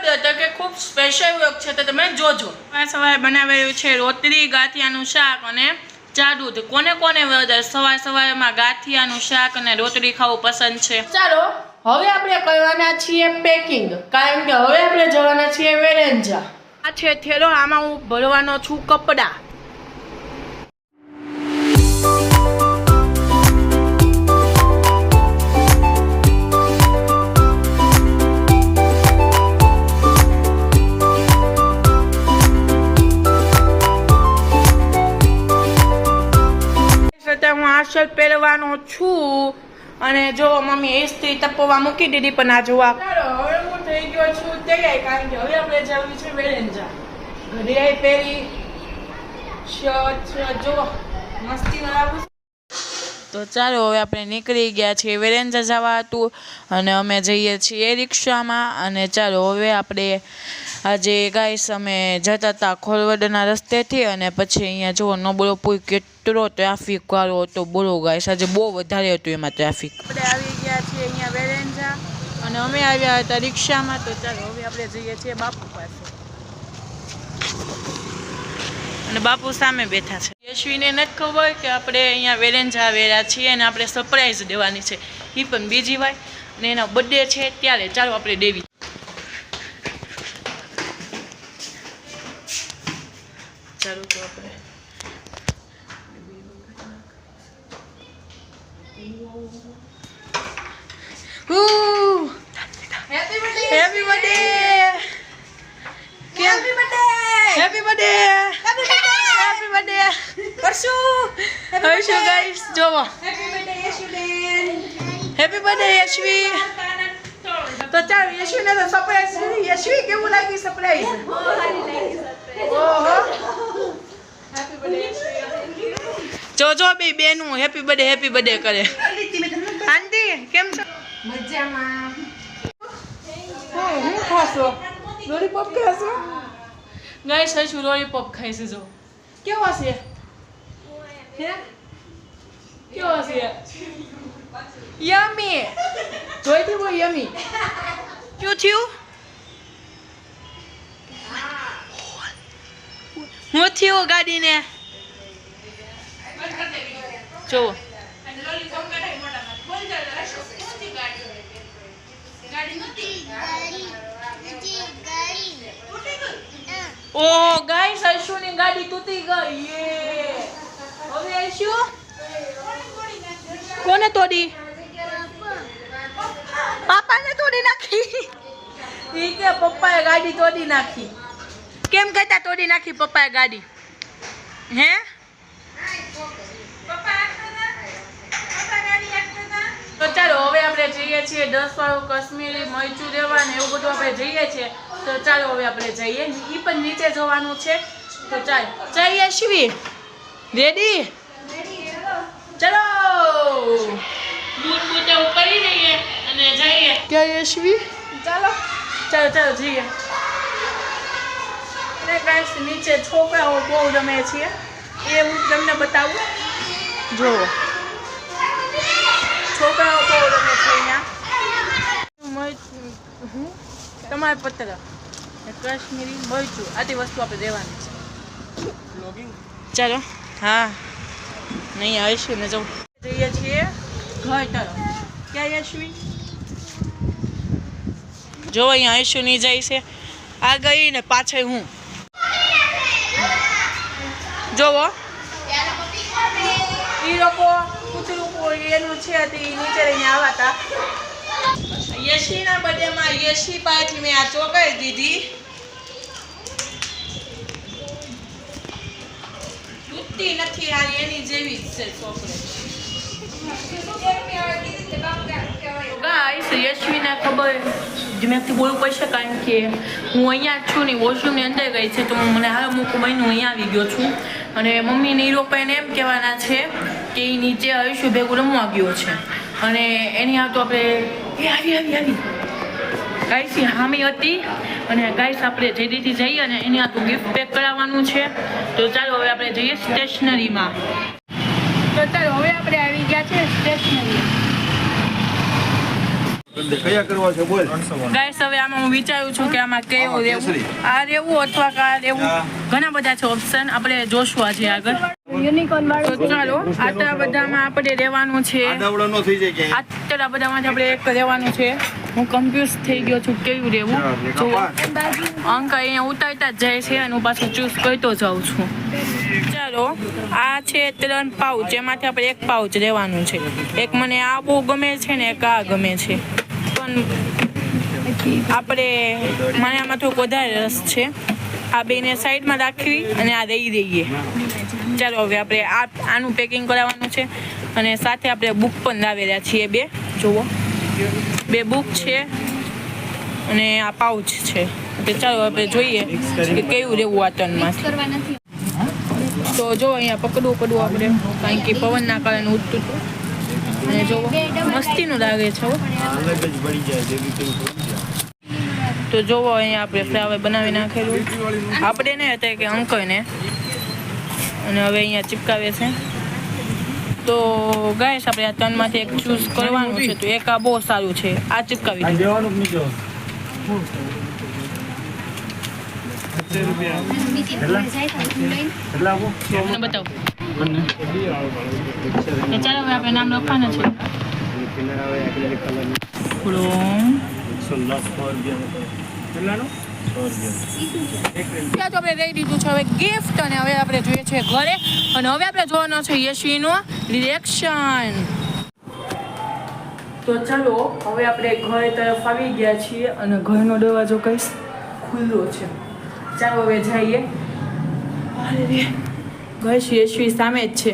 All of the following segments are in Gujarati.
તો કે ખૂબ સ્પેશિયલ વ્લોગ છે તો તમે જોજો. આ સવારે બનાવેલું છે રોટલી ગાંઠિયાનું શાક અને ચા દૂધ. કોને કોને સવારમાં ગાંઠિયાનું શાક અને રોટલી ખાવું પસંદ છે? ચાલો હવે આપણે કરવાના છીએ પેકિંગ, કારણ કે હવે આપણે જવાના છીએ વેલેન્જા. આ છે થેલો, આમાં હું ભરવાનો છું કપડાં. હું આશર પહેરવાનો છું અને જો મમ્મી ઇસ્ત્રી તપવા મૂકી દીધી પણ આ જોવા. ચાલો હવે હું થઈ ગયો છું તૈયાર, કારણ કે હવે આપણે જવું છે વેલેન્જા. ઘડિયાળ પહેરી, શર્ટ જો મસ્તી લાવું. તો ચાલો હવે આપણે નીકળી ગયા છીએ વેલેન્જા જવા હતું અને અમે જઈએ છીએ રિક્ષામાં. અને ચાલો હવે આપણે આજે ગાઈસ અમે જતા હતા ખોલવડના રસ્તેથી અને પછી અહીંયા જુઓ નબળો પુલ કેટલો ટ્રાફિક વાળો હતો બોલો ગાઈસ, આજે બહુ વધારે હતું એમાં ટ્રાફિક. આપણે આવી ગયા છીએ અહીંયા વેલેન્જા અને અમે આવ્યા હતા રિક્ષામાં. તો ચાલો હવે આપણે જઈએ છીએ બાપુ પાસે અને બાપુ સામે બેઠા છે. યશવીને નથી ખબર કે આપણે અહીંયા વેલેન્જા આવેલા છીએ અને આપણે સરપ્રાઈઝ દેવાની છે, એ પણ બીજી વાર અને એના બર્થડે છે ત્યારે. ચાલો આપણે દેવી. ચાલો તો આપણે happy birthday, happy birthday, happy birthday, happy birthday, happy birthday કરશુ હર્ષુ ગાઈસ જોવો. હેપી બર્થડે યશુબેન, હેપી બર્થડે યશવી. તો ચાલ યશવીને તો સરપ્રાઈઝ કરી. યશવી કેવું લાગી સરપ્રાઈઝ? ઓહો હેપી બર્થડે યશવી. જો બે બેનું હેપી બર્થડે કરે. આંટી કેમ છો? મજામાં. હું ખાશો? લોલીપોપ ખાશો? ગાઈસ હર્ષુ લોલીપોપ ખાઈ છે. જો કેવો છે? હે કેવો છે? યમી. જોઈતી બહુ યમી. શું થયું? હું થયું ગાડીને? જો ઓ ગાઈસ હર્ષુની ગાડી તૂટી ગઈ. હવે હર્ષુ કોને તોડી? પાપાને તોડી નાખી. ઈ કે પપ્પાએ ગાડી તોડી નાખી. કેમ કહેતા તોડી નાખી પપ્પાએ ગાડી? હે તો ચાલો હવે આપણે જઈએ છીએ 10 વાળું કાશ્મીરી મરચું લેવા ને એવું બધું આપણે જઈએ છીએ. તો ચાલો હવે આપણે જઈએ, ઈ પણ નીચે જવાનું છે. તો ચાલ જઈએ શિવી. રેડી? ચલો બૂટ કરી લઈએ અને જઈએ. ક્યાં યશવી? ચાલો ચાલો ચાલો જઈએ. અને ગાઈસ નીચે છોકરાઓ બહુ રમે છે એ હું તમને બતાવું. જુઓ છોકરાઓ બહુ રમે છે અહીંયા. તમારે પત્ર કાશ્મીરી મરચું આથી વસ્તુ આપણે દેવાની છે. ચાલો હા નહીં આવીશું ને જવું. જઈએ છીએ ઘર તરફ. ક્યાં યશવી? જો અહીંયા આવીશું નહીં જાય છે. આ ગઈ ને પાછળ હું જોવો એ લોકો કૂતરું એનું છે તે નીચે લઈને આવ્યા હતા. યશીના બર્થડેમાં યશી પાસેથી મેં આ ચોકલેટ દીધી. તૂટતી નથી, આ એની જેવી જ છે ચોકલેટ. ગાઈસ યશવીને ખબર ધીમેથી બોલવું પડશે કારણ કે હું અહીંયા જ છું ને વોશરૂમની અંદર ગઈ છે. તો મને હાલ મૂકું બન્યું અહીંયા આવી ગયો છું અને મમ્મીને એ લોકો એને એમ કહેવાના છે કે એ નીચે હર્ષુ ભેગું રમવા ગયો છે અને એની આ તો આપણે આવી ગાઈસ હામી હતી અને ગાઈસ આપણે જલ્દીથી જઈએ અને એની આ તો ગિફ્ટ પેક કરાવવાનું છે. તો ચાલો હવે આપણે જઈએ સ્ટેશનરીમાં. તો ચાલો હવે આપણે આવી ગયા છે સ્ટેશનરી. કયા કરવા છે બોલ. ગાઈસ હવે આમાં હું વિચારું છું કે આમાં કેવું રહેવું, આ રહેવું અથવા કે આ રહેવું. ઘણા બધા છે ઓપ્શન, આપણે જોશું આજે આગળ. તો ચાલો આટલા બધામાં આપણે રહેવાનું છે, આડાવડા નો થઈ જાય કે આટલા બધામાંથી આપણે એક રહેવાનું છે. હું કન્ફ્યુઝ થઈ ગયો છું કેવું રહેવું. જો અંક અહીંયા ઉતારતા જ જાય છે અને હું પાછું ચૂઝ કરતો જાઉં છું. ચાલો આ છે 3 પાઉચ, એમાંથી આપણે એક પાઉચ રહેવાનું છે. એક મને આ બહુ ગમે છે ને એક આ ગમે છે, પણ આપણે મને આમાં થોડુંક વધારે રસ છે. આ બેને સાઈડમાં રાખવી અને આ દઈ દઈએ. ચાલો હવે આપણે આનું પેકિંગ કરાવવાનું છે અને સાથે આપણે બુક પણ લાવેલા છીએ 2. જુઓ 2 બુક છે અને આ પાઉચ છે. તો ચાલો આપણે જોઈએ કે કેવું રહેવું આ ટર્નમાં. તો જો અહીંયા પકડવું પડવું આપણે, કારણ કે પવનના કારણે ઉડતું હતું. અને જો મસ્તીનું લાગે છે. તો જોવો અહીંયા આપણે ફ્લાવર બનાવી નાખેલું, આપણે નહીં હતા કે અંકલને, અને હવે અહીંયા ચિપકાવે છે. તો ગાઈસ આપણે આ 3માંથી એક ચૂઝ કરવાનું છે. તો એક આ બહુ સારું છે, આ ચિપકાવી દો. મને બતાવો. ચાલો હવે આપણે નામ લખવાના છે. તો આપણે લઈ દીધું છે હવે ગિફ્ટ, અને હવે આપણે જોઈએ છે ઘરે, અને હવે આપણે જોવાનો છે યશવીનો રિએક્શન. તો ચાલો હવે આપણે ઘર તરફ આવી ગયા છીએ અને ઘરનો દરવાજો કઈ ખુલ્લો છે. ચાલો હવે જઈએ. ગઈ યશવી સામે જ છે.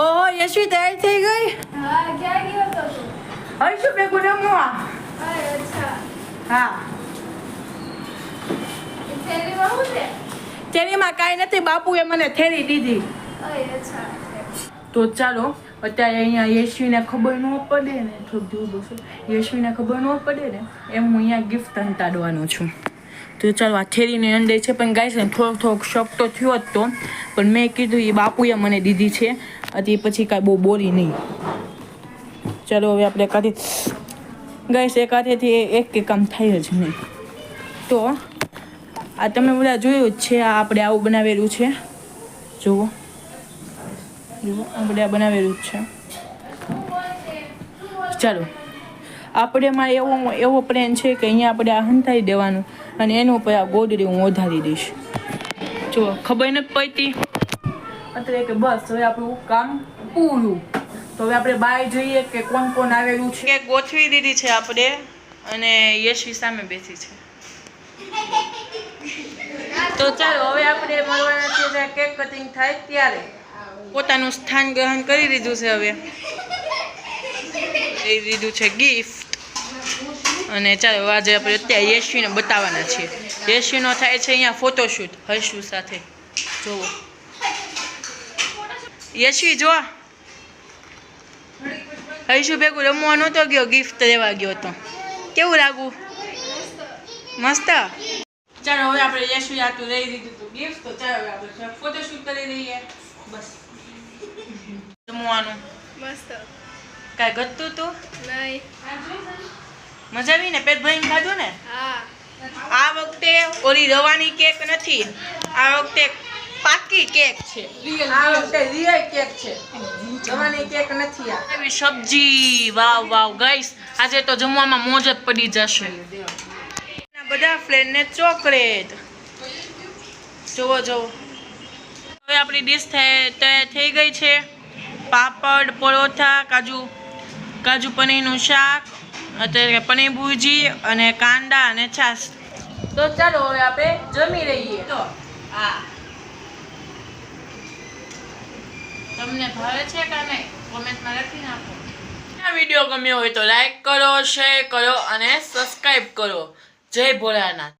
ઓહો યશવી તૈયાર થઈ ગઈ? હા, ક્યાં ગયો તો તું? હવે શું ભેગું રમવા? અચ્છા. હા, થેલીમાં શું છે? થેલીમાં કાંઈ નથી, બાપુએ મને થેલી દીધી. અચ્છા. તો ચાલો અત્યારે અહીંયા યશવીને ખબર ન પડે ને, થોડુંક દૂર બસો, યશવીને ખબર ન પડે ને એમ હું અહીંયા ગિફ્ટ સંતાડવાનો છું. તો ચાલો આ થેલીની અંદર છે, પણ ગાઈસ ને થોડોક શોખ તો થયો જ તો, પણ મેં કીધું એ બાપુએ મને દીધી છે, હતી પછી કાંઈ બહુ બોલી નહીં. ચાલો હવે આપણે કાઢી ગાઈસ, એક હાથેથી એક કામ થાય જ નહીં. તો આ તમે બધા જોયું જ છે, આ આપણે આવું બનાવેલું છે. જુઓ જુઓ, આપણે આ બનાવેલું જ છે. ચાલો આપણે એમાં એવો પ્લાન છે કે અહીંયા આપણે આ હંતાઈ દેવાનું અને એના ઉપર આ ગોદડી હું ઓઢાડી દઈશ. જો ખબર નથી પડતી અત્યારે કે બસ હવે આપણું કામ પૂરું. તો હવે આપણે બહાર જોઈએ કે કોણ કોણ આવેલું છે. કે ગોઠવી દીધી છે આપણે, અને યશવી સામે બેસી છે. તો ચાલો હવે આપણે મળવાના છે જ્યારે કેક કટિંગ થાય ત્યારે. પોતાનું સ્થાન ગ્રહણ કરી દીધું છે. હવે લઈ દીધું છે ગિફ્ટ, અને ચાલો આજે આપણે અત્યારે યશવીને બતાવવાના છીએ. યશવીનો થાય છે અહીંયા ફોટોશૂટ હર્ષુ સાથે. જુઓ યશવી જો, હર્ષુ ભેગું રમવા નહોતો ગયો, ગિફ્ટ લેવા ગયો તો. કેવું લાગુ? મસ્ત. ચાલો હવે આપણે યશવી આટલું લઈ દીધું હતું ગિફ્ટ, તો ચાલો આપણે ફોટોશૂટ કરી લઈએ. બસ જમવાનું મસ્ત. કાંઈ ઘટતું હતું? નહીં. મજા આવી ને? પેટ ભરીને ખાધું ને? હા. આ વખતે ઓલી રવાની કેક નથી, આ વખતે પાકી કેક છે. આ વખતે રિયલ કેક છે, રવાની કેક નથી. આ સબ્જી, વાવ વાવ ગાઈસ, આજે તો જમવામાં મોજ જ પડી જશે. બધા ફ્રેન્ડને ચોકલેટ. જોવો જોવો. હવે આપણી ડીશ થઈ ગઈ છે. પાપડ, પરોઠા, કાજુ પનીરનું શાક, અત્યારે પનીર ભુરજી અને કાંદા અને છાશ. તો ચાલો હવે આપણે જમી લઈએ. તો હા, તમને ભાવે છે કે નહીં કોમેન્ટમાં લખી નાખો. આ વિડીયો ગમ્યો હોય તો લાઈક કરો, શેર કરો અને સબસ્ક્રાઈબ કરો. જય ભોળાનાથ.